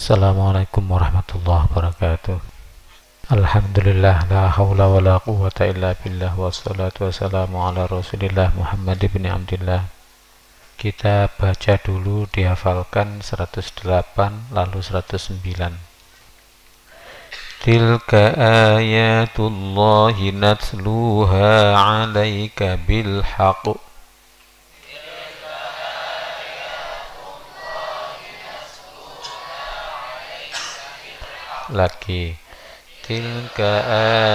Assalamualaikum warahmatullahi wabarakatuh. Alhamdulillah, la hawla wa la quwwata illa billah, wassalatu wassalamu ala rasulillah Muhammad ibn Abdillah. Kita baca dulu, dihafalkan 108 lalu 109. Tilka ayatullahi natluha alaika bilhaq. Lagi. Tilka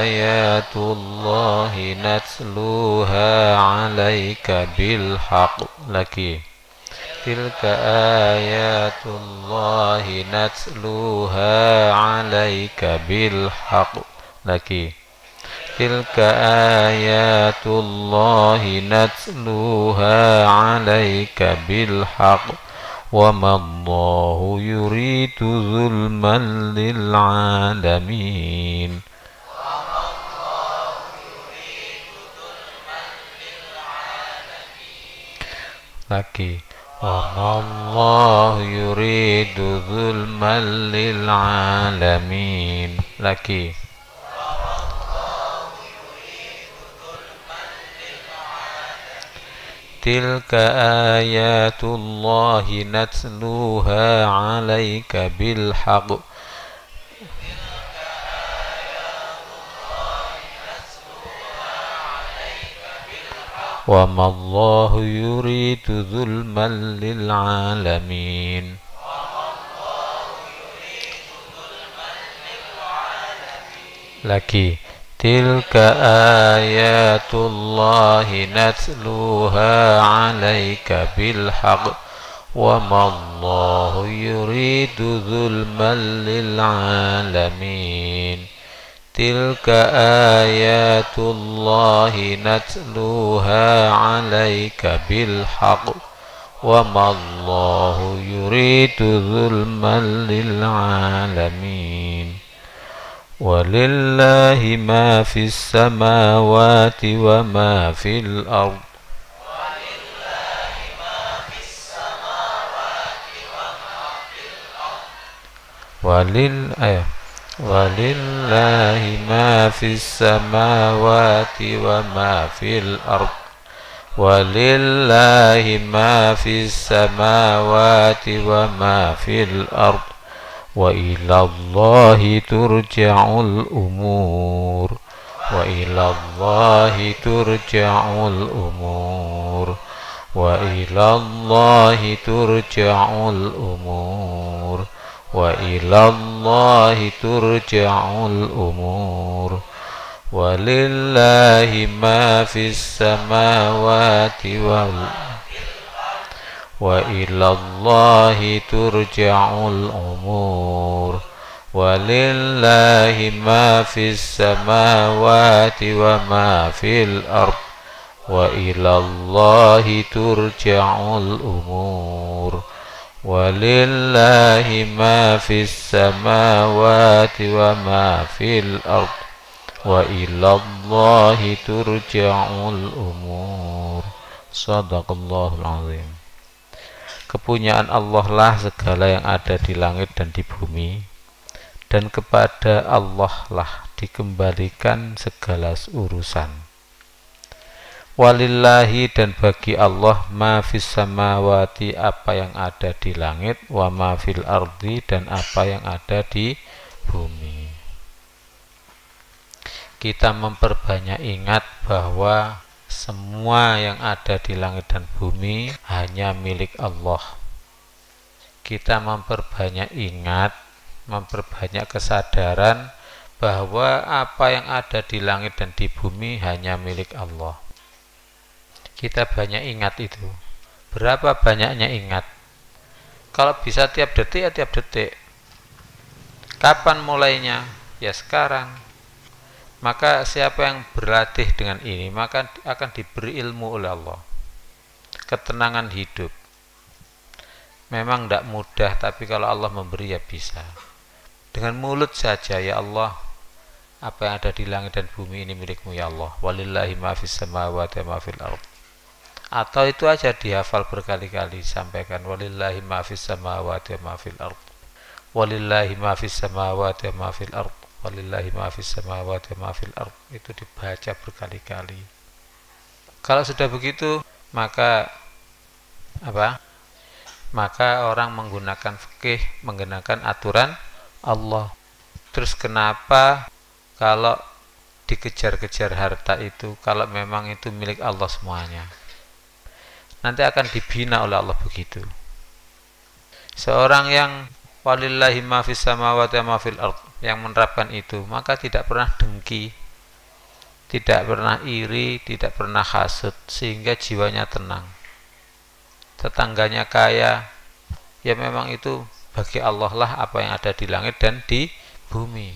ayatullahi natluha alaika bilhaq. Lagi. Tilka ayatullahi natluha alaika bilhaq. Lagi. Tilka ayatullahi natluha alaika bilhaq. وَمَا اللَّهُ يُرِيدُ ظُلْمًا لِلْعَالَمِينَ. Lagi. وَمَا اللَّهُ يُرِيدُ ظُلْمًا لِلْعَالَمِينَ. Lagi. Tilka ayatullahi natluha alaika bilhaq. Wa ma Allahu yuridu zulman lil alamin. Lagi. Tilka ayatullahi natluha alaika bilhaq. Wa ma Allahu yuridu zulman lil alamin. Tilka ayatullahi natluha alaika bilhaq. Wa ma Allahu yuridu zulman lil alamin. Walillahi ma fis samawati wa ma fil ard. Walillahi ma fis samawati wa ma fil ard. Walillahi ma fis samawati wa ma fil ard. Wa ilallahi turja'ul umur. Wa ilallahi turja'ul umur. Wa ilallahi turja'ul umur. Wa ilallahi turja'ul umur. Walillahi ma fis samawati wal wa ilallahi turja'ul umur. Walillahi ma fis samawati wa ma fil ard. Wa ilallahi turja'ul umur. Walillahi ma fis samawati wa ma fil ard. Wa ilallahi turja'ul umur. Shadaqallahul azim. Kepunyaan Allah lah segala yang ada di langit dan di bumi, dan kepada Allah lah dikembalikan segala urusan. Walillahi, dan bagi Allah, ma fis samawati, apa yang ada di langit, wa ma fil ardi, dan apa yang ada di bumi. Kita memperbanyak ingat bahwa semua yang ada di langit dan bumi hanya milik Allah. Kita memperbanyak ingat, memperbanyak kesadaran bahwa apa yang ada di langit dan di bumi hanya milik Allah. Kita banyak ingat itu. Berapa banyaknya ingat? Kalau bisa tiap detik ya tiap detik. Kapan mulainya? Ya sekarang. Maka siapa yang berlatih dengan ini, maka akan diberi ilmu oleh Allah. Ketenangan hidup. Memang tidak mudah, tapi kalau Allah memberi ya bisa. Dengan mulut saja, ya Allah, apa yang ada di langit dan bumi ini milikmu ya Allah. Walillahi ma fis samawati wa ma fil ard. Atau itu aja dihafal berkali-kali, sampaikan walillahi ma fis samawati wa ma fil ard. walillahi ma fis samawati wa ma fil ard, walillahi ma fis samawati wa ma fil ard, itu dibaca berkali-kali. Kalau sudah begitu, maka apa? Maka orang menggunakan fikih, menggunakan aturan Allah. Terus kenapa kalau dikejar-kejar harta itu, kalau memang itu milik Allah semuanya, nanti akan dibina oleh Allah begitu. Seorang yang walillahi ma fis samawati wa ma fil ard, yang menerapkan itu, maka tidak pernah dengki, tidak pernah iri, tidak pernah hasud, sehingga jiwanya tenang. Tetangganya kaya, ya memang itu bagi Allah lah apa yang ada di langit dan di bumi.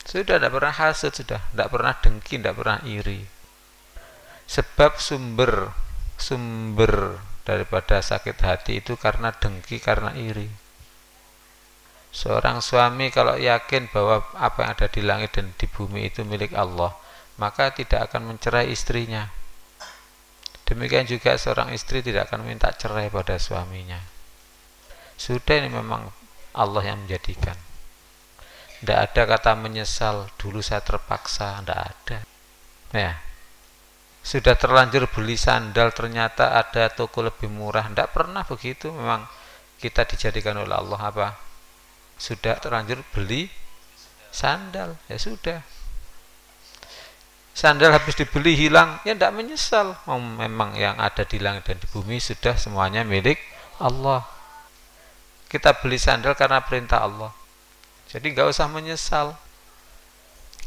Sudah tidak pernah hasud, sudah tidak pernah dengki, tidak pernah iri. Sebab sumber daripada sakit hati itu karena dengki, karena iri. Seorang suami kalau yakin bahwa apa yang ada di langit dan di bumi itu milik Allah, maka tidak akan mencerai istrinya. Demikian juga seorang istri tidak akan minta cerai pada suaminya. Sudah, ini memang Allah yang menjadikan. Tidak ada kata menyesal, dulu saya terpaksa, tidak ada. Ya. Sudah terlanjur beli sandal, ternyata ada toko lebih murah, tidak pernah begitu. Memang kita dijadikan oleh Allah apa? Sudah terlanjur beli sandal, ya sudah. Sandal habis dibeli hilang, ya tidak menyesal. Memang yang ada di langit dan di bumi sudah semuanya milik Allah. Kita beli sandal karena perintah Allah, jadi nggak usah menyesal.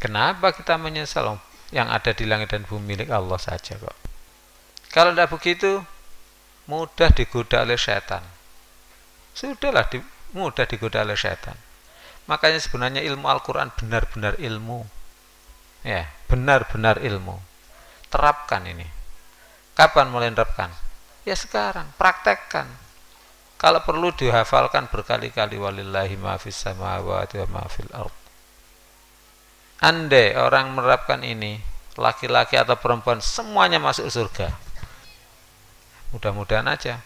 Kenapa kita menyesal? Yang ada di langit dan bumi milik Allah saja kok. Kalau tidak begitu, mudah digoda oleh setan. Sudahlah, mudah digoda oleh setan. Makanya sebenarnya ilmu Al-Quran benar-benar ilmu. Ya, benar-benar ilmu. Terapkan ini. Kapan mulai terapkan? Ya sekarang, praktekkan. Kalau perlu dihafalkan berkali-kali, walillahi ma fis samawati wa ma fil ard. Andai orang menerapkan ini, laki-laki atau perempuan semuanya masuk surga. Mudah-mudahan aja.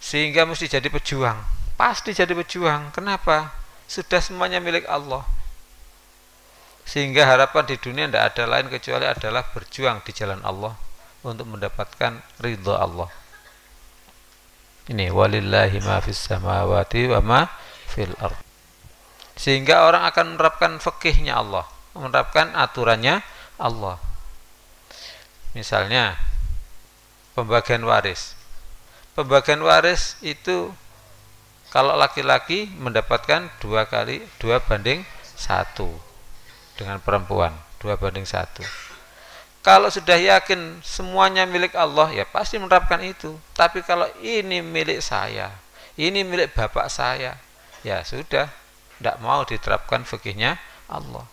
Sehingga mesti jadi pejuang. Pasti jadi pejuang. Kenapa? Sudah semuanya milik Allah. Sehingga harapan di dunia tidak ada lain kecuali adalah berjuang di jalan Allah untuk mendapatkan ridha Allah. Ini walillahi ma fis samawati wa ma fil ard. Sehingga orang akan menerapkan fikihnya Allah, menerapkan aturannya Allah. Misalnya pembagian waris. Pembagian waris itu kalau laki-laki mendapatkan 2:1 dengan perempuan 2:1. Kalau sudah yakin semuanya milik Allah, ya pasti menerapkan itu. Tapi kalau ini milik saya, ini milik bapak saya, ya sudah, tidak mau diterapkan fikihnya Allah.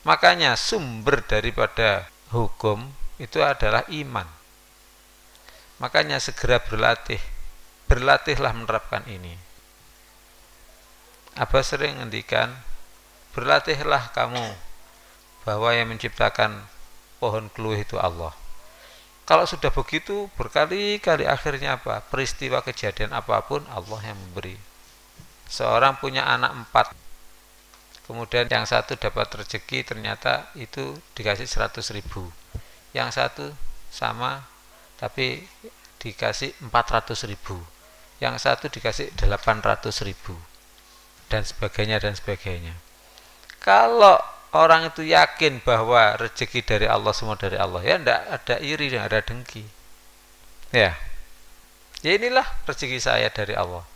Makanya sumber daripada hukum itu adalah iman. Makanya segera berlatih. Berlatihlah menerapkan ini. Abah sering ngendikan, berlatihlah kamu bahwa yang menciptakan pohon keluih itu Allah. Kalau sudah begitu, berkali-kali akhirnya apa? Peristiwa kejadian apapun Allah yang memberi. Seorang punya anak 4, kemudian yang satu dapat rezeki, ternyata itu dikasih 100.000, yang satu sama tapi dikasih 400.000, yang satu dikasih 800.000, dan sebagainya dan sebagainya. Kalau orang itu yakin bahwa rezeki dari Allah, semua dari Allah, ya tidak ada iri, tidak ada dengki. Ya inilah rezeki saya dari Allah.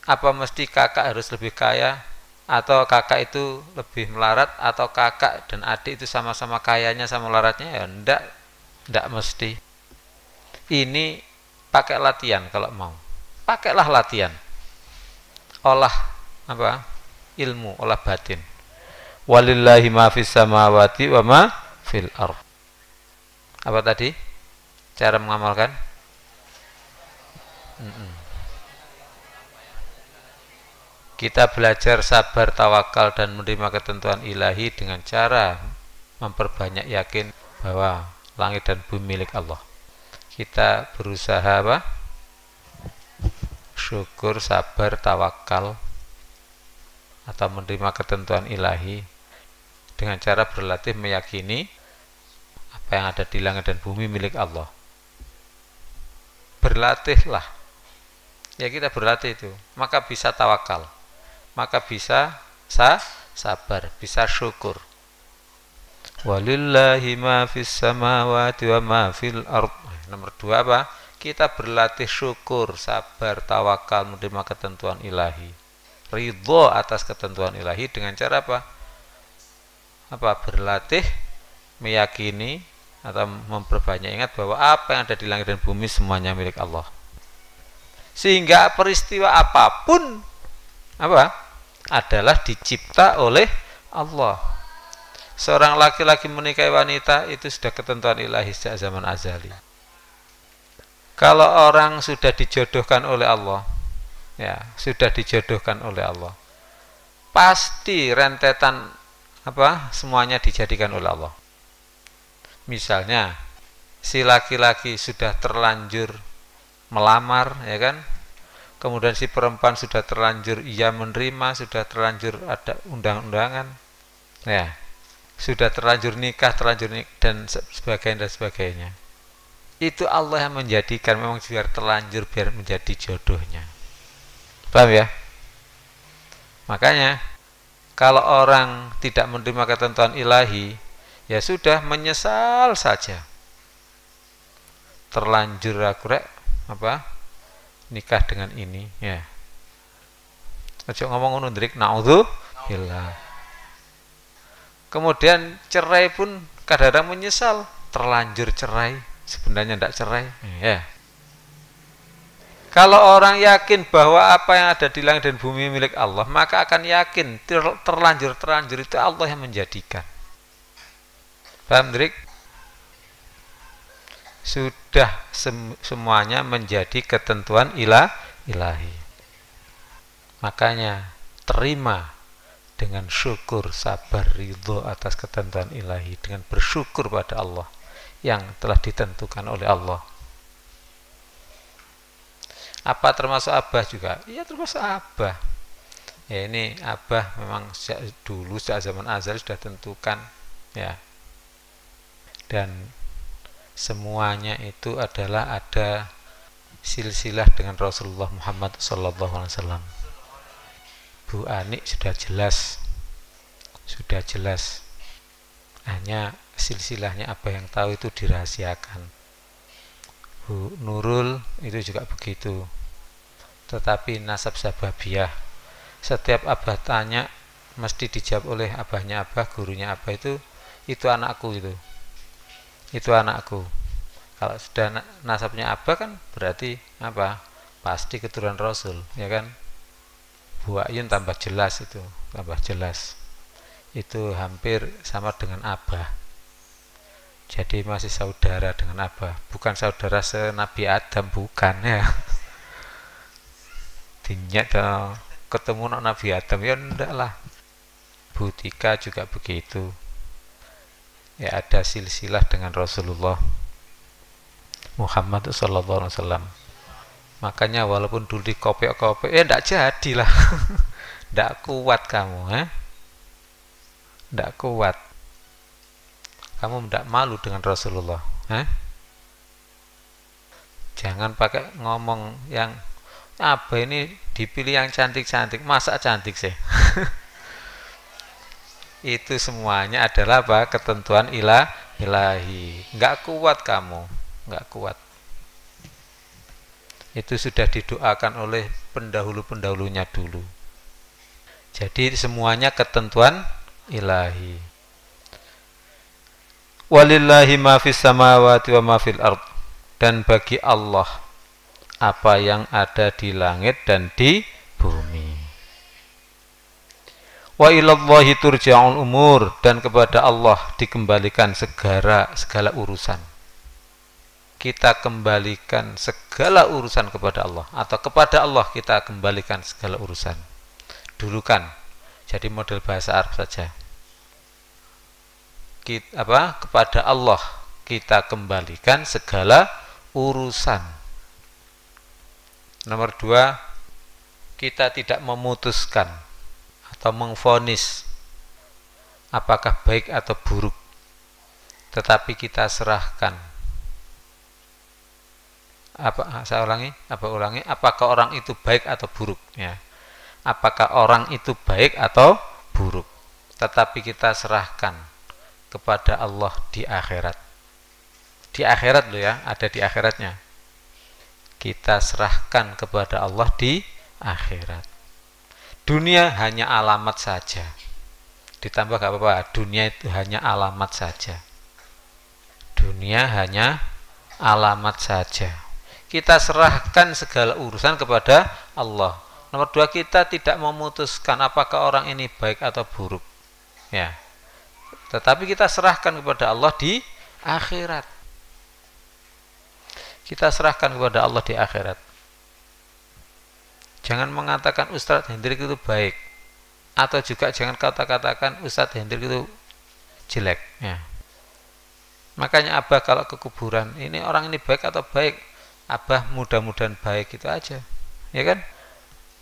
Apa mesti kakak harus lebih kaya, atau kakak itu lebih melarat, atau kakak dan adik itu sama-sama kayanya sama melaratnya? Ya tidak mesti. Ini pakai latihan. Kalau mau, pakailah latihan, olah apa? Ilmu, olah batin. Walillahi ma fis samawati wa ma fil ard. Apa tadi cara mengamalkan? Kita belajar sabar, tawakal, dan menerima ketentuan ilahi dengan cara memperbanyak yakin bahwa langit dan bumi milik Allah. Kita berusaha apa? syukur, sabar, tawakal, atau menerima ketentuan ilahi dengan cara berlatih meyakini apa yang ada di langit dan bumi milik Allah. Berlatihlah, ya kita berlatih itu, maka bisa tawakal, maka bisa sabar, bisa syukur. Walillahi ma fis samawati wa ma fil ard. Nomor 2 apa? Kita berlatih syukur, sabar, tawakal, menerima ketentuan ilahi, ridho atas ketentuan ilahi dengan cara apa? Berlatih meyakini atau memperbanyak ingat bahwa apa yang ada di langit dan bumi semuanya milik Allah. Sehingga peristiwa apapun adalah dicipta oleh Allah. Seorang laki-laki menikahi wanita itu sudah ketentuan ilahi sejak zaman azali. Kalau orang sudah dijodohkan oleh Allah, ya, sudah dijodohkan oleh Allah, pasti rentetan semuanya dijadikan oleh Allah. Misalnya si laki-laki sudah terlanjur melamar, ya kan, kemudian si perempuan sudah terlanjur ia menerima, sudah terlanjur ada undang-undangan, ya, sudah terlanjur nikah dan sebagainya. Itu Allah yang menjadikan, memang biar terlanjur, biar menjadi jodohnya. Paham ya? Makanya kalau orang tidak menerima ketentuan ilahi, ya sudah, menyesal saja. Terlanjur nikah dengan ini, ya. Aja ngomong ngono ndrik, naudzubillah. Kemudian cerai pun kadang-kadang menyesal, terlanjur cerai, sebenarnya tidak cerai, ya. Kalau orang yakin bahwa apa yang ada di langit dan bumi milik Allah, maka akan yakin terlanjur itu Allah yang menjadikan. Paham, Drik? Sudah semuanya menjadi ketentuan ilahi. Makanya terima dengan syukur, sabar, ridho atas ketentuan ilahi, dengan bersyukur pada Allah yang telah ditentukan oleh Allah. Apa termasuk Abah juga? Iya, termasuk Abah. Ya, ini Abah memang sejak dulu, sejak zaman azal sudah tentukan, ya. Dan semuanya itu adalah ada silsilah dengan Rasulullah Muhammad SAW. Bu Ani sudah jelas, hanya silsilahnya Abah yang tahu, itu dirahasiakan. Bu Nurul itu juga begitu. Tetapi nasab sababiyah, setiap Abah tanya mesti dijawab oleh abahnya Abah, gurunya Abah, itu anakku, itu anakku. Kalau sudah nasabnya Abah kan berarti pasti keturunan Rasul, ya kan. Bu Ayun tambah jelas, itu hampir sama dengan Abah. Jadi masih saudara dengan Abah, bukan saudara senabi Adam, bukan, ya. Dinyak ketemu Nabi Adam, ya enggak lah. Bu Tika juga begitu, ya, ada silsilah dengan Rasulullah Muhammad SAW. Makanya walaupun dulu di kopek-kopek, enggak jadilah. Enggak kuat kamu, enggak kuat. Kamu tidak malu dengan Rasulullah, Jangan pakai ngomong yang Abah ini dipilih yang cantik-cantik, masa cantik sih? Itu semuanya adalah ketentuan ilahi. Enggak kuat kamu, enggak kuat. Itu sudah didoakan oleh pendahulu-pendahulunya dulu. Jadi semuanya ketentuan ilahi. Walillahi ma fis samawati wa ma fil ard. Dan bagi Allah apa yang ada di langit dan di bumi. Wa ilallahi turja'ul umur. Dan kepada Allah dikembalikan segala urusan. Kita kembalikan segala urusan kepada Allah, atau kepada Allah kita kembalikan segala urusan. Dulu kan jadi model bahasa Arab saja. Kepada Allah kita kembalikan segala urusan. Nomor 2, kita tidak memutuskan atau mengvonis apakah baik atau buruk, tetapi kita serahkan. Apakah orang itu baik atau buruk, ya. Apakah orang itu baik atau buruk, tetapi kita serahkan kepada Allah di akhirat. Di akhirat loh ya, ada di akhiratnya. Kita serahkan kepada Allah di akhirat. Dunia hanya alamat saja. Ditambah gak apa-apa, dunia itu hanya alamat saja. Dunia hanya alamat saja. Kita serahkan segala urusan kepada Allah. Nomor 2, kita tidak memutuskan apakah orang ini baik atau buruk, ya. Tetapi kita serahkan kepada Allah di akhirat. Kita serahkan kepada Allah di akhirat. Jangan mengatakan Ustadz Hendrik itu baik, atau juga jangan katakan Ustadz Hendrik itu jelek, ya. Makanya Abah kalau ke kuburan, ini orang ini baik atau baik, Abah mudah-mudahan baik, itu aja, ya kan?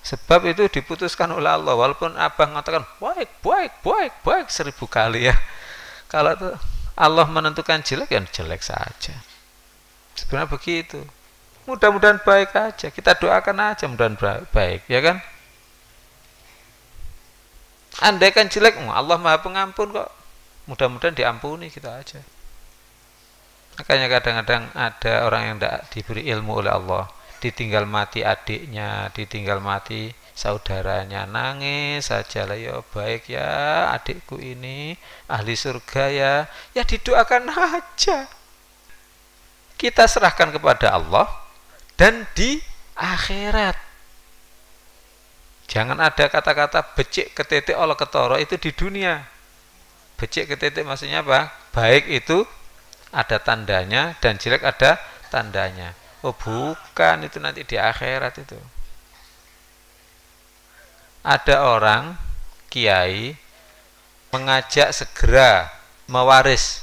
Sebab itu diputuskan oleh Allah. Walaupun Abah mengatakan baik 1000 kali, ya. Kalau itu Allah menentukan jelek, ya jelek saja. Sebenarnya begitu. Mudah-mudahan baik aja. Kita doakan aja mudah-mudahan baik, ya kan? Andaikan jelek, Allah Maha Pengampun kok. Mudah-mudahan diampuni, kita aja. Makanya kadang-kadang ada orang yang tidak diberi ilmu oleh Allah, ditinggal mati adiknya, ditinggal mati saudaranya, nangis saja lah, ya baik ya adikku ini ahli surga ya, ya didoakan aja. Kita serahkan kepada Allah dan di akhirat. Jangan ada kata-kata becik ketetek Allah ketoro, itu di dunia. Becik ketetek maksudnya apa? Baik itu ada tandanya dan jelek ada tandanya. Oh bukan, itu nanti di akhirat itu. Ada orang kiai mengajak segera mewaris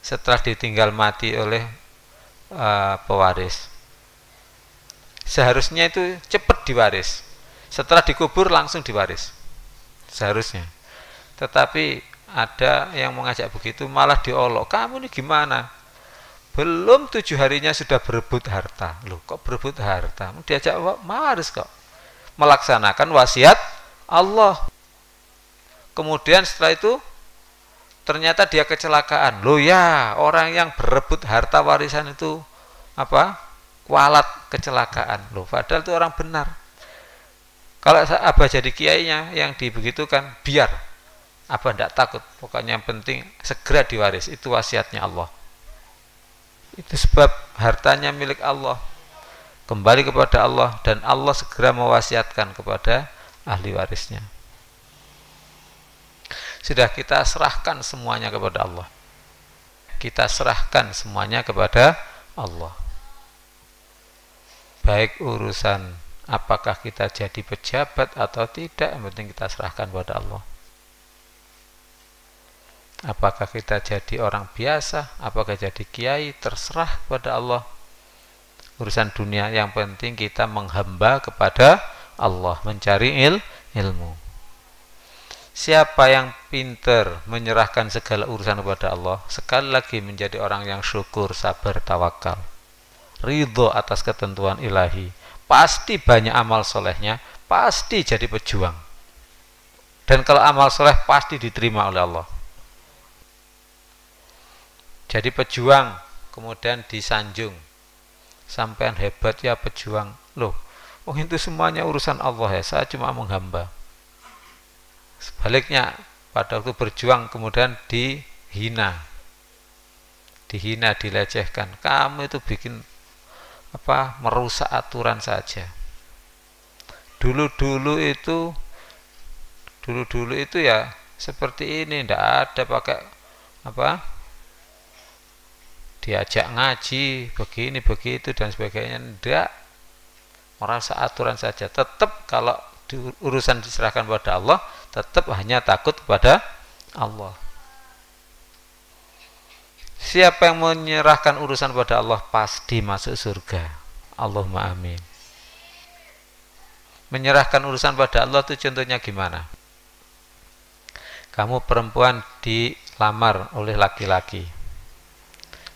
setelah ditinggal mati oleh pewaris. Seharusnya itu cepat diwaris. Setelah dikubur langsung diwaris. Seharusnya. Tetapi ada yang mengajak begitu malah diolok. Kamu ini gimana? Belum 7 harinya sudah berebut harta. Loh kok berebut harta? Diajak waris kok. Melaksanakan wasiat Allah. Kemudian setelah itu ternyata dia kecelakaan. Loh ya, orang yang berebut harta warisan itu kualat kecelakaan. Loh padahal itu orang benar. Kalau Abah jadi kiainya yang dibegitukan, biar Abah tidak takut. Pokoknya yang penting segera diwaris. Itu wasiatnya Allah. Itu sebab hartanya milik Allah, kembali kepada Allah, dan Allah segera mewasiatkan kepada ahli warisnya. Sudah kita serahkan semuanya kepada Allah. Kita serahkan semuanya kepada Allah. Baik urusan apakah kita jadi pejabat atau tidak, yang penting kita serahkan kepada Allah. Apakah kita jadi orang biasa, apakah jadi kiai, terserah kepada Allah. Urusan dunia yang penting kita menghamba kepada Allah, mencari ilmu. Siapa yang pintar menyerahkan segala urusan kepada Allah, sekali lagi menjadi orang yang syukur, sabar, tawakal, ridho atas ketentuan ilahi, pasti banyak amal solehnya, pasti jadi pejuang. Dan kalau amal soleh pasti diterima oleh Allah. Jadi pejuang, kemudian disanjung. Sampean hebat ya pejuang. Loh, itu semuanya urusan Allah ya, saya cuma menghamba. Sebaliknya, pada waktu berjuang kemudian dihina, dilecehkan. Kamu itu bikin merusak aturan saja. Dulu itu ya seperti ini, tidak ada pakai diajak ngaji begini begitu dan sebagainya, tidak, merasa aturan saja. Tetap kalau urusan diserahkan kepada Allah, tetap hanya takut kepada Allah. Siapa yang menyerahkan urusan kepada Allah pasti masuk surga. Allahumma amin. Menyerahkan urusan pada Allah itu contohnya gimana? Kamu perempuan dilamar oleh laki-laki.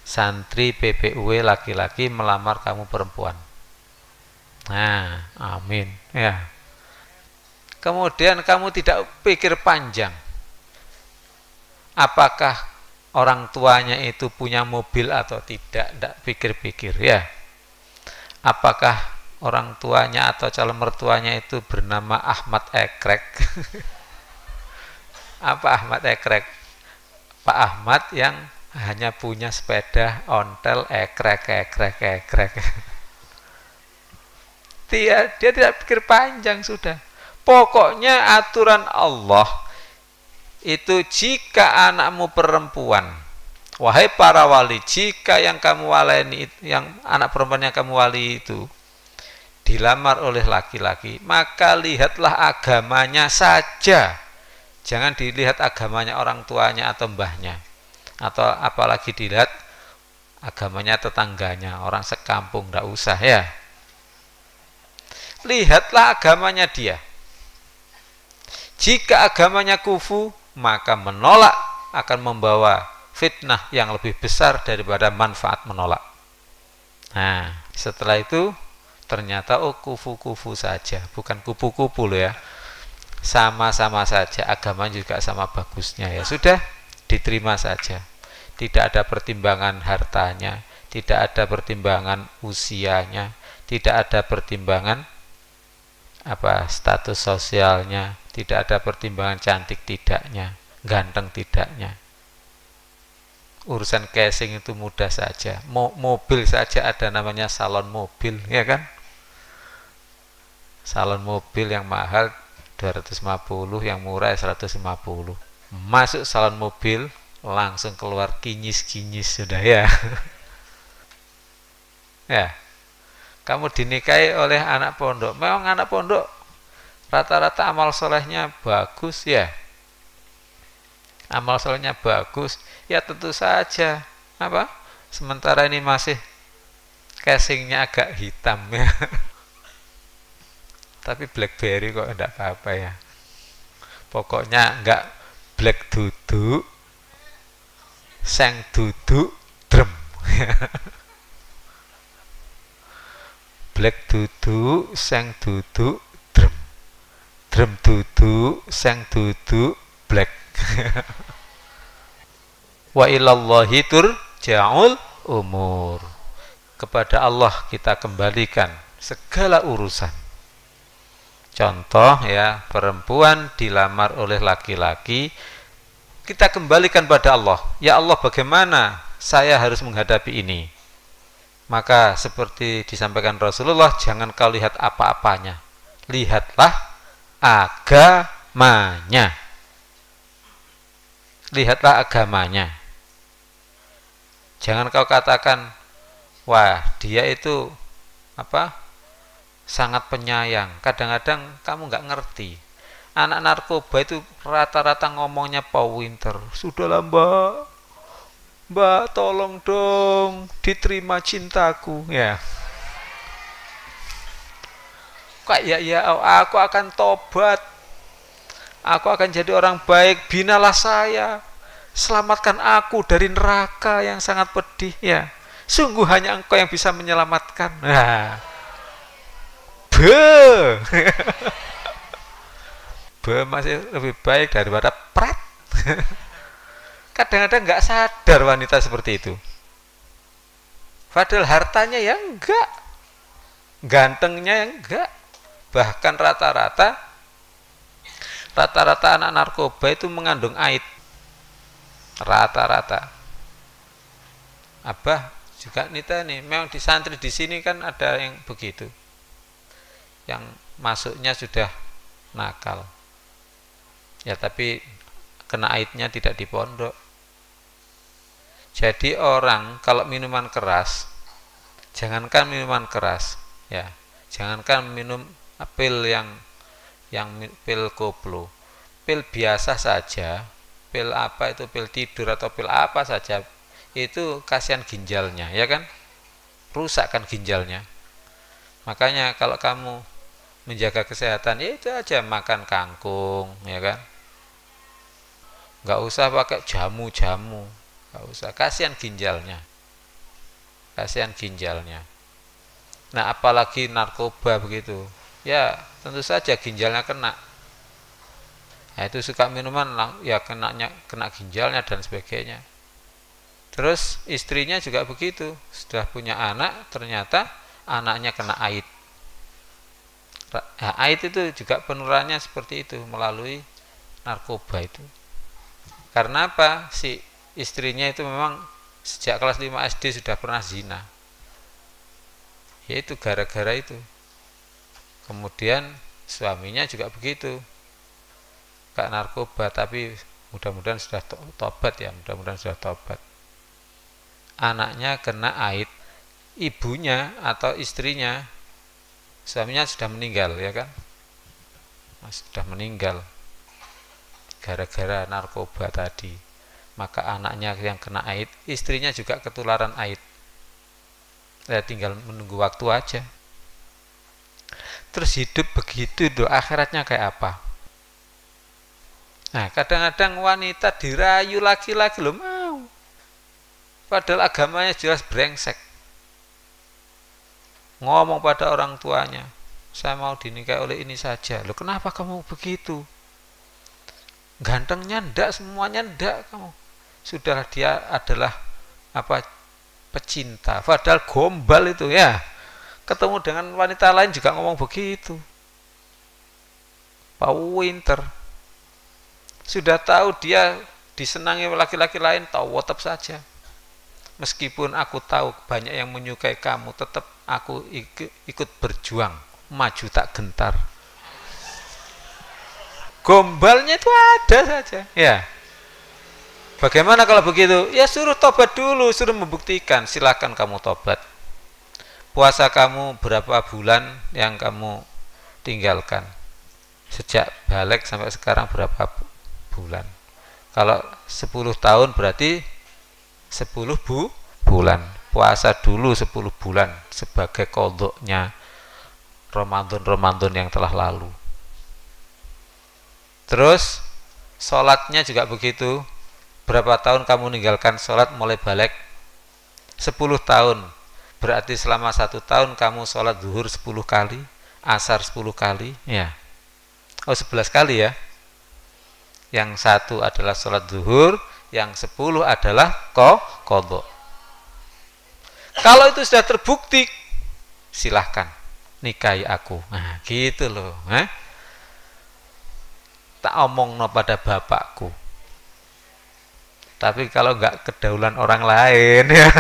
Santri PPUW laki-laki melamar kamu perempuan. Nah, amin. Ya. Kemudian kamu tidak pikir panjang. Apakah orang tuanya itu punya mobil atau tidak pikir-pikir ya. Apakah orang tuanya atau calon mertuanya itu bernama Ahmad Ekrek? Apa Ahmad Ekrek? Pak Ahmad yang hanya punya sepeda ontel ekrek. Dia tidak pikir panjang sudah. Pokoknya aturan Allah itu jika anakmu perempuan, wahai para wali, jika yang kamu waleni, yang anak perempuan yang kamu wali itu dilamar oleh laki-laki, maka lihatlah agamanya saja. Jangan dilihat agamanya orang tuanya atau mbahnya, atau apalagi dilihat agamanya tetangganya, orang sekampung, tidak usah ya. Lihatlah agamanya dia. Jika agamanya kufu, maka menolak akan membawa fitnah yang lebih besar daripada manfaat menolak. Nah, setelah itu ternyata kufu-kufu saja, bukan kupu-kupu loh ya. Sama-sama saja, agama juga sama bagusnya ya. Sudah, diterima saja. Tidak ada pertimbangan hartanya, tidak ada pertimbangan usianya, tidak ada pertimbangan status sosialnya, tidak ada pertimbangan cantik tidaknya, ganteng tidaknya. Urusan casing itu mudah saja. Mobil saja ada namanya salon mobil, ya kan? Salon mobil yang mahal 250, yang murah 150. Masuk salon mobil langsung keluar kinyis-kinyis sudah ya. Ya. Kamu dinikahi oleh anak pondok. Memang anak pondok rata-rata amal solehnya bagus ya. Amal solehnya bagus, ya tentu saja. Sementara ini masih casingnya agak hitam ya. Tapi BlackBerry kok enggak apa-apa ya. Pokoknya enggak black duduk, seng duduk, drum. Black duduk, seng duduk, drum. Drum duduk, seng duduk, black. Wa ilallahi turja'ul umur. Kepada Allah kita kembalikan segala urusan. Contoh ya, perempuan dilamar oleh laki-laki, kita kembalikan pada Allah. Ya Allah, bagaimana saya harus menghadapi ini? Maka seperti disampaikan Rasulullah, jangan kau lihat apa-apanya, lihatlah agamanya. Lihatlah agamanya. Jangan kau katakan, wah dia itu sangat penyayang. Kadang-kadang kamu nggak ngerti. Anak narkoba itu rata-rata ngomongnya Pak Winter. Sudahlah Mbak tolong dong diterima cintaku ya. Ya aku akan tobat. Aku akan jadi orang baik. Binalah saya. Selamatkan aku dari neraka yang sangat pedih ya. Sungguh hanya engkau yang bisa menyelamatkan. Nah. Masih lebih baik daripada pret. Kadang-kadang nggak sadar wanita seperti itu. Padahal hartanya ya enggak, gantengnya ya enggak. Bahkan rata-rata anak narkoba itu mengandung aid. Rata-rata. Abah juga nita nih, memang di santri di sini kan ada yang begitu. Yang masuknya sudah nakal ya, tapi kena aidnya tidak di pondok. Jadi orang kalau minuman keras, jangankan minuman keras ya, jangankan minum pil yang pil koplo, pil biasa saja, pil pil tidur atau pil apa saja, itu kasihan ginjalnya ya kan, rusak kan ginjalnya. Makanya kalau kamu menjaga kesehatan, ya itu aja makan kangkung, ya kan. Nggak usah pakai jamu-jamu, nggak usah, kasihan ginjalnya, kasihan ginjalnya. Nah apalagi narkoba begitu, ya tentu saja ginjalnya kena. Nah itu suka minuman, ya kena ginjalnya dan sebagainya. Terus istrinya juga begitu, sudah punya anak, ternyata anaknya kena AIDS. Nah, AIDS itu juga penularannya seperti itu, melalui narkoba itu. Karena apa? Si istrinya itu memang sejak kelas 5 SD sudah pernah zina. Yaitu gara-gara itu. Kemudian suaminya juga begitu, gak narkoba, tapi mudah-mudahan sudah tobat ya, mudah-mudahan sudah tobat. Anaknya kena AIDS, ibunya atau istrinya, suaminya sudah meninggal, ya kan, sudah meninggal gara-gara narkoba tadi. Maka anaknya yang kena AIDS, istrinya juga ketularan AIDS. Ya tinggal menunggu waktu aja. Terus hidup begitu tuh, akhiratnya kayak apa? Nah kadang-kadang wanita dirayu laki-laki loh mau, padahal agamanya jelas brengsek. Ngomong pada orang tuanya, saya mau dinikahi oleh ini saja. Loh kenapa kamu begitu? Gantengnya ndak, semuanya ndak kamu. Sudahlah dia adalah apa, pecinta, padahal gombal itu ya. Ketemu dengan wanita lain juga ngomong begitu. Pak Winter sudah tahu dia disenangi laki-laki lain, tahu tetap saja. Meskipun aku tahu banyak yang menyukai kamu, tetap aku ikut berjuang, maju tak gentar. Gombalnya itu ada saja, ya. Bagaimana kalau begitu? Ya suruh tobat dulu, suruh membuktikan. Silakan kamu tobat. Puasa kamu berapa bulan yang kamu tinggalkan? Sejak balik sampai sekarang berapa bulan? Kalau 10 tahun berarti 10 bulan. Puasa dulu 10 bulan sebagai qadha-nya Ramadan yang telah lalu. Terus sholatnya juga begitu. Berapa tahun kamu meninggalkan sholat mulai balik? 10 tahun. Berarti selama 1 tahun kamu sholat zuhur 10 kali, asar 10 kali, ya. Oh 11 kali ya. Yang 1 adalah sholat zuhur, yang 10 adalah qadha. Kalau itu sudah terbukti, silahkan nikahi aku. Nah gitu loh. Tak omong no pada bapakku. Tapi kalau nggak kedaulan orang lain ya.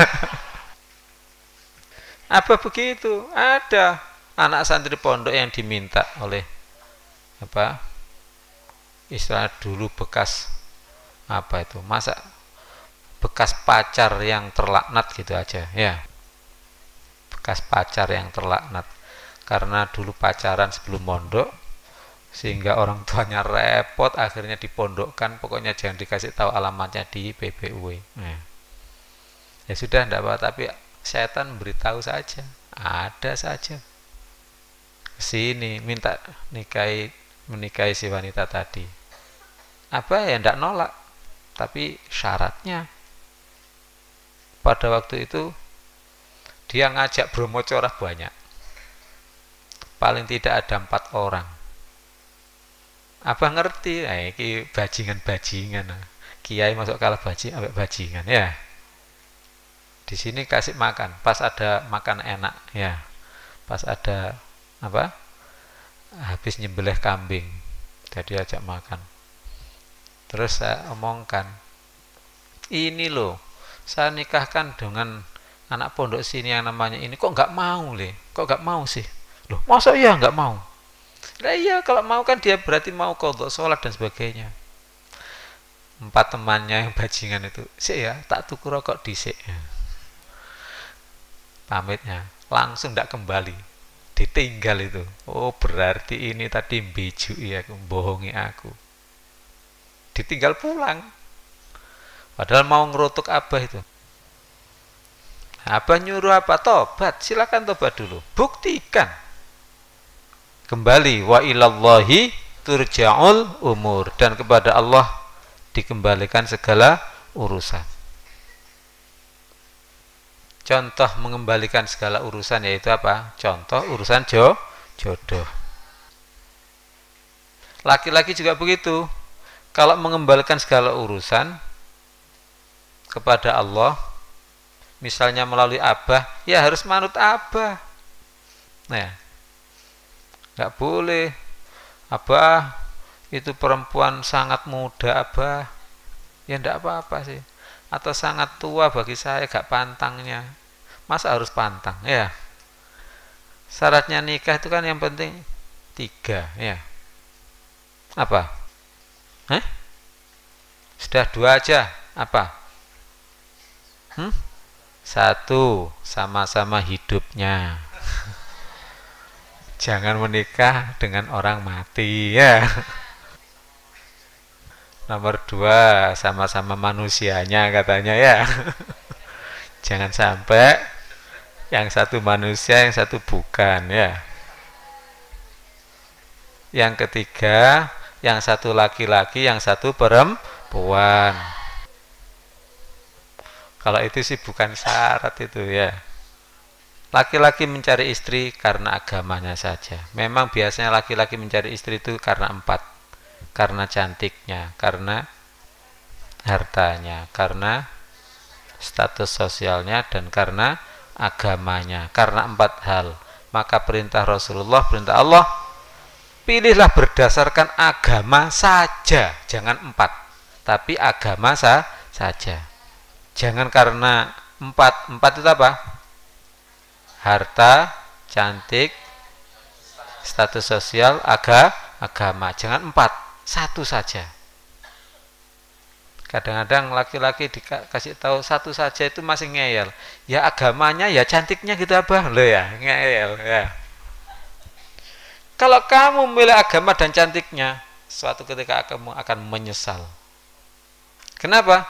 Apa begitu? Ada anak santri pondok yang diminta oleh apa? Istilah dulu bekas apa itu? Masa bekas pacar yang terlaknat gitu aja, ya. Bekas pacar yang terlaknat karena dulu pacaran sebelum mondok, sehingga orang tuanya repot, akhirnya dipondokkan. Pokoknya jangan dikasih tahu alamatnya di PBUW. Ya sudah, tidak apa, tapi setan beritahu saja, ada saja sini minta menikahi si wanita tadi. Apa ya, tidak nolak, tapi syaratnya pada waktu itu dia ngajak bromocorah banyak, paling tidak ada 4 orang. Apa ngerti? Ini bajingan-bajingan. Kiai masuk kalah ambek bajingan ya. Di sini kasih makan, pas ada makan enak ya. Pas ada apa? Habis nyembelih kambing, jadi ajak makan. Terus saya omongkan, ini loh, saya nikahkan dengan anak pondok sini yang namanya ini, kok nggak mau le? Kok nggak mau sih? Loh, masa iya nggak mau? Nah iya, kalau mau kan dia berarti mau qadha sholat dan sebagainya. 4 temannya yang bajingan itu, sih ya, tak tuku rokok dhisik. Pamitnya, langsung tidak kembali, ditinggal itu. Oh berarti ini tadi mbejui aku, bohongi aku. Ditinggal pulang. Padahal mau ngerutuk abah itu. Abah nyuruh apa? Tobat, silakan tobat dulu. Buktikan. kembali, wa ilallahi turja'ul umur, dan kepada Allah dikembalikan segala urusan. Contoh mengembalikan segala urusan yaitu apa? Contoh urusan jodoh. Laki-laki juga begitu. Kalau mengembalikan segala urusan kepada Allah, misalnya melalui abah, ya harus manut abah. Nah, nggak boleh abah itu perempuan sangat muda, abah ya ndak apa-apa sih, atau sangat tua bagi saya gak pantangnya, masa harus pantang ya. Syaratnya nikah itu kan yang penting 3 ya. Apa? Sudah 2 aja. Apa? 1, sama-sama hidupnya. Jangan menikah dengan orang mati ya. Nomor 2, sama-sama manusianya katanya ya. Jangan sampai yang satu manusia, yang satu bukan ya. Yang ketiga, yang satu laki-laki, yang satu perempuan. Kalau itu sih bukan syarat itu ya. Laki-laki mencari istri karena agamanya saja. Memang biasanya laki-laki mencari istri itu karena 4. Karena cantiknya, karena hartanya, karena status sosialnya, dan karena agamanya. Karena 4 hal. Maka perintah Rasulullah, perintah Allah, pilihlah berdasarkan agama saja. Jangan 4, tapi agama saja. Jangan karena 4 itu apa? Harta, cantik, status sosial, agama. Jangan 4, 1 saja. Kadang-kadang laki-laki dikasih tahu 1 saja itu masih ngeyel. Ya agamanya, ya cantiknya gitu abah loh ya, ngeyel ya. Kalau kamu memilih agama dan cantiknya, suatu ketika kamu akan menyesal. Kenapa?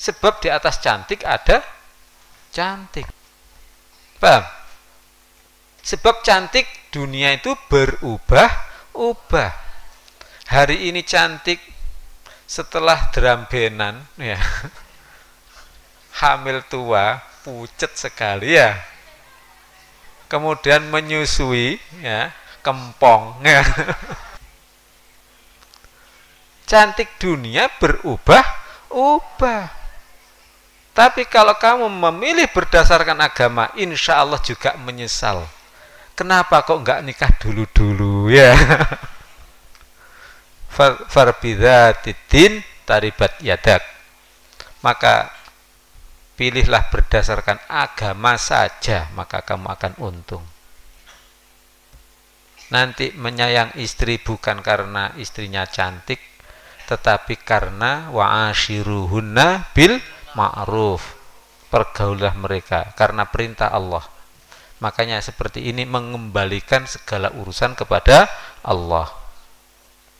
Sebab di atas cantik ada cantik. Paham? Sebab cantik dunia itu berubah-ubah. Hari ini cantik, setelah drambenan ya. Hamil tua, pucet sekali ya. Kemudian menyusui ya, kempong ya. Cantik dunia berubah-ubah. Tapi kalau kamu memilih berdasarkan agama, insya Allah juga menyesal. Kenapa kok enggak nikah dulu-dulu ya? Farbidhatidin taribat yadak. Maka pilihlah berdasarkan agama saja, maka kamu akan untung. Nanti menyayang istri bukan karena istrinya cantik, tetapi karena wa'ashiruhunna bil ma'ruf. Pergaulah mereka karena perintah Allah. Makanya seperti ini mengembalikan segala urusan kepada Allah.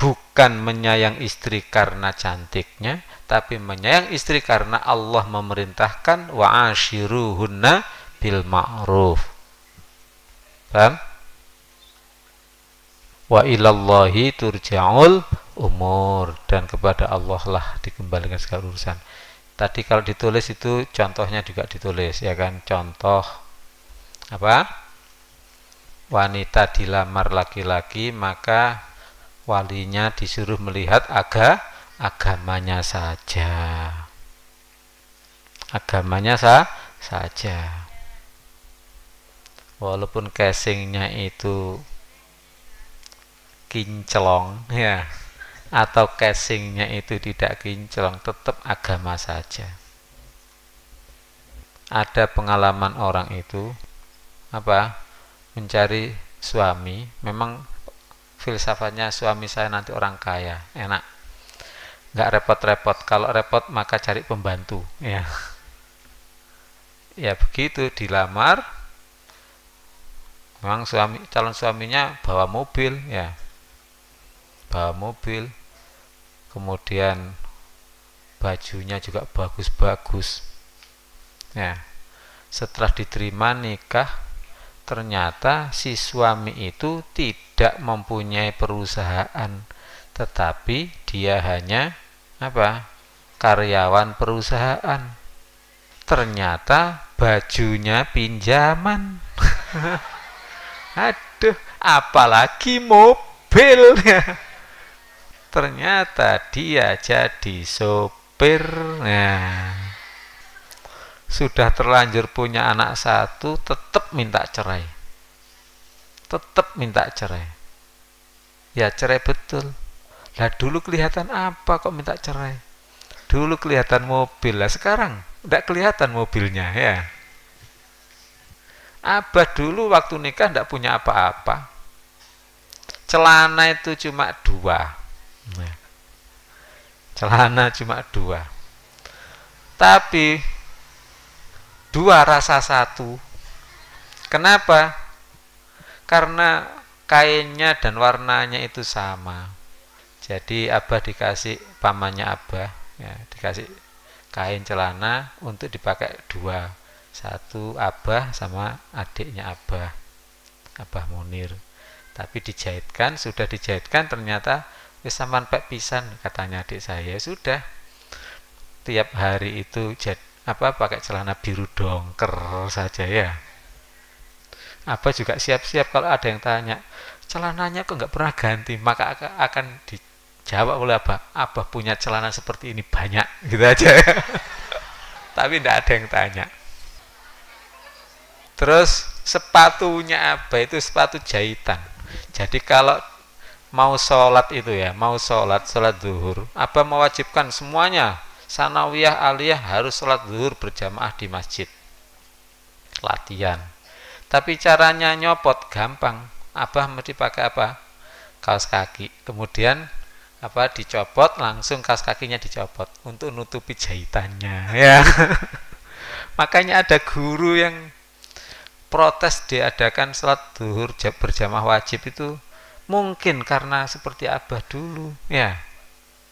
Bukan menyayang istri karena cantiknya, tapi menyayang istri karena Allah memerintahkan wa'ashiruhunna bil ma'ruf. Paham? Wa ilallahi turja'ul umur, dan kepada Allah lah dikembalikan segala urusan. Tadi kalau ditulis itu contohnya juga ditulis ya kan, contoh apa? Wanita dilamar laki-laki, maka walinya disuruh melihat agamanya saja. Agamanya saja. Walaupun casingnya itu kinclong ya, atau casingnya itu tidak kinclong, tetap agama saja. Ada pengalaman orang itu apa? Mencari suami, memang filsafatnya suami saya nanti orang kaya, enak, nggak repot-repot. Kalau repot maka cari pembantu ya. Ya begitu, dilamar, memang calon suaminya bawa mobil ya, bawa mobil, kemudian bajunya juga bagus-bagus ya. Setelah diterima nikah, ternyata si suami itu tidak mempunyai perusahaan, tetapi dia hanya apa? Karyawan perusahaan. Ternyata bajunya pinjaman. Aduh, apalagi mobilnya. Ternyata dia jadi sopir. Nah, sudah terlanjur punya anak satu, tetap minta cerai. Tetap minta cerai. Ya cerai betul. Lah dulu kelihatan apa kok minta cerai? Dulu kelihatan mobil, lah sekarang tidak kelihatan mobilnya ya. Abah dulu waktu nikah tidak punya apa-apa. Celana itu cuma 2. Celana cuma 2. Tapi 2 rasa 1. Kenapa? Karena kainnya dan warnanya itu sama. Jadi Abah dikasih pamannya Abah, ya, dikasih kain celana untuk dipakai 2. 1 Abah sama adiknya Abah, Abah Munir. Tapi dijahitkan, sudah dijahitkan, ternyata wis sampean pek pisan katanya adik saya. Sudah tiap hari itu pakai celana biru dongker saja ya. Abah juga siap-siap kalau ada yang tanya, celananya kok nggak pernah ganti, maka akan dijawab oleh Abah punya celana seperti ini banyak, gitu aja ya. Tapi tidak ada yang tanya. Terus sepatunya Abah itu sepatu jahitan. Jadi kalau mau sholat itu ya, mau sholat zuhur, Abah mewajibkan semuanya, sanawiyah, aliyah harus sholat zuhur berjamaah di masjid. Latihan. Tapi caranya nyopot gampang. Abah mesti pakai apa? Kaos kaki. Kemudian dicopot, langsung kaos kakinya dicopot untuk nutupi jahitannya ya. Makanya ada guru yang protes diadakan sholat zuhur berjamaah wajib itu mungkin karena seperti Abah dulu ya.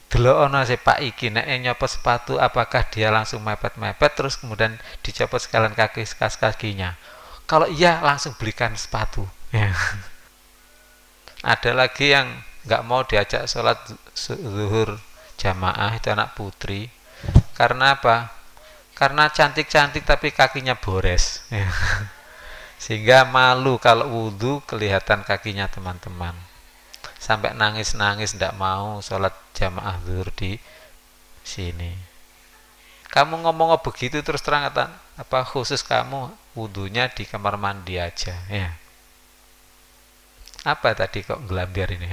Delokno Pak iki nek nyopot sepatu, apakah dia langsung mepet-mepet terus kemudian dicopot sekalian kakinya. Kalau iya langsung belikan sepatu ya. Ada lagi yang nggak mau diajak sholat zuhur jamaah, itu anak putri. Karena apa? Karena cantik-cantik tapi kakinya bores ya. Sehingga malu kalau wudhu kelihatan kakinya teman-teman. Sampai nangis-nangis tidak mau sholat jamaah zuhur di sini. Kamu ngomong begitu terus terang khusus kamu wudhunya di kamar mandi aja ya. Apa tadi kok gelambir ini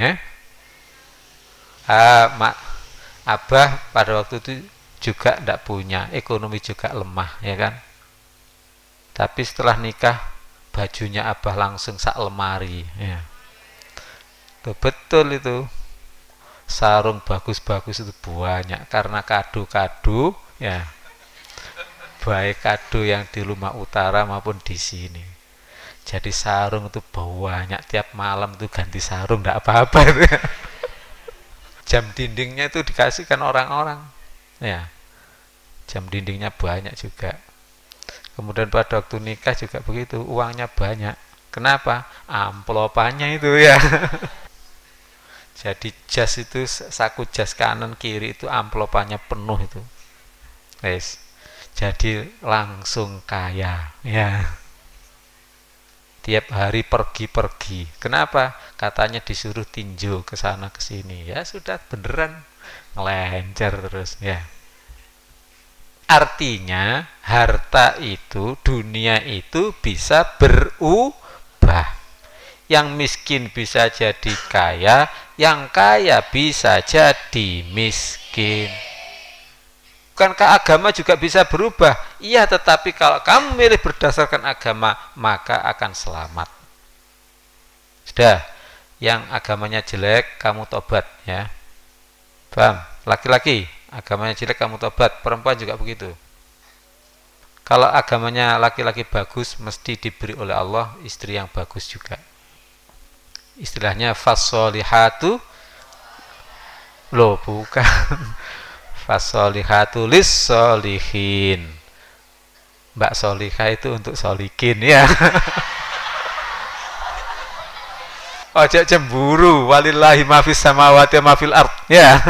Abah pada waktu itu juga tidak punya, ekonomi juga lemah ya kan. Tapi setelah nikah bajunya Abah langsung sak lemari ya. Betul itu. Sarung bagus-bagus itu banyak karena kado-kado ya. Baik kado yang di rumah utara maupun di sini. Jadi sarung itu banyak, tiap malam itu ganti sarung tidak apa-apa itu. Jam dindingnya itu dikasihkan orang-orang ya. Jam dindingnya banyak juga. Kemudian pada waktu nikah juga begitu, uangnya banyak. Kenapa? Amplopannya itu ya. Jadi jas itu, saku jas kanan kiri itu amplopannya penuh itu. Guys, jadi langsung kaya ya. Tiap hari pergi-pergi. Kenapa? Katanya disuruh tinjau ke sana ke sini. Ya sudah beneran ngelencer terus ya. Artinya harta itu, dunia itu bisa berubah. Yang miskin bisa jadi kaya, yang kaya bisa jadi miskin. Bukankah agama juga bisa berubah? Iya, tetapi kalau kamu milih berdasarkan agama, maka akan selamat. Sudah, yang agamanya jelek, kamu tobat ya. Paham? Laki-laki agamanya jelek kamu tobat, perempuan juga begitu. Kalau agamanya laki-laki bagus, mesti diberi oleh Allah istri yang bagus juga. Istilahnya fassolihatu, loh bukan, fassolihatu lis-solihin. Mbak Solihah itu untuk solikin ya. Ojo cemburu, walillahi ma fis samawati wa ma fil ard. Ya.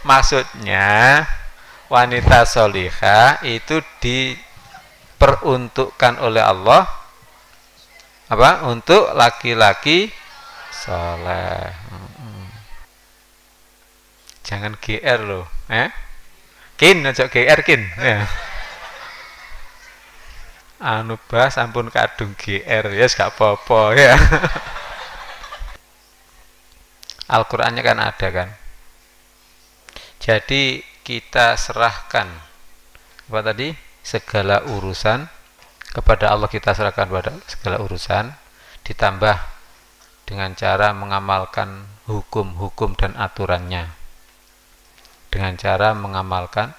Maksudnya wanita solihah itu diperuntukkan oleh Allah apa? Untuk laki-laki soleh. Jangan GR loh, Kin, ojo GR kin. Ya. Anu bas ampun kadung GR ya yes, gak apa-apa ya. Al-Qur'annya kan ada kan. Jadi kita serahkan apa tadi? Segala urusan kepada Allah, kita serahkan pada segala urusan, ditambah dengan cara mengamalkan hukum-hukum dan aturannya. Dengan cara mengamalkan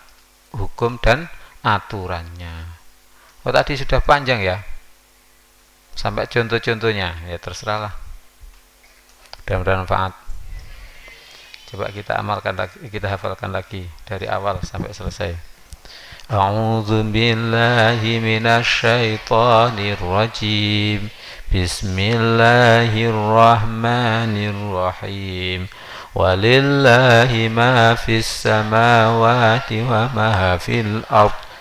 hukum dan aturannya. Oh tadi sudah panjang ya, sampai contoh-contohnya ya terserahlah. Mudah-mudahan manfaat. Coba kita amalkan lagi, kita hafalkan lagi dari awal sampai selesai. A'udzu billahi minasy syaithanir rajim. Bismillahirrahmanirrahim. Walillahi ma fis samawati wa ma fil ardh.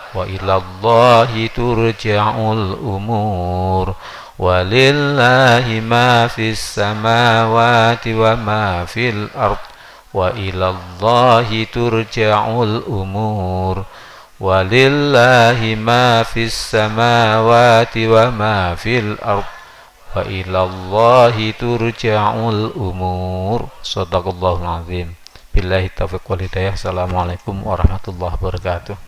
Wa ilallahi turja'ul umur. Walillahi ma fis samawati wa ma fil ard. Wa ilallahi turja'ul umur. Walillahi ma fis samawati wa ma fil ard. Wa ilallahi turja'ul umur. Shadaqallahul azim. Billahi taufiq wal hidayah. Assalamualaikum warahmatullahi wabarakatuh.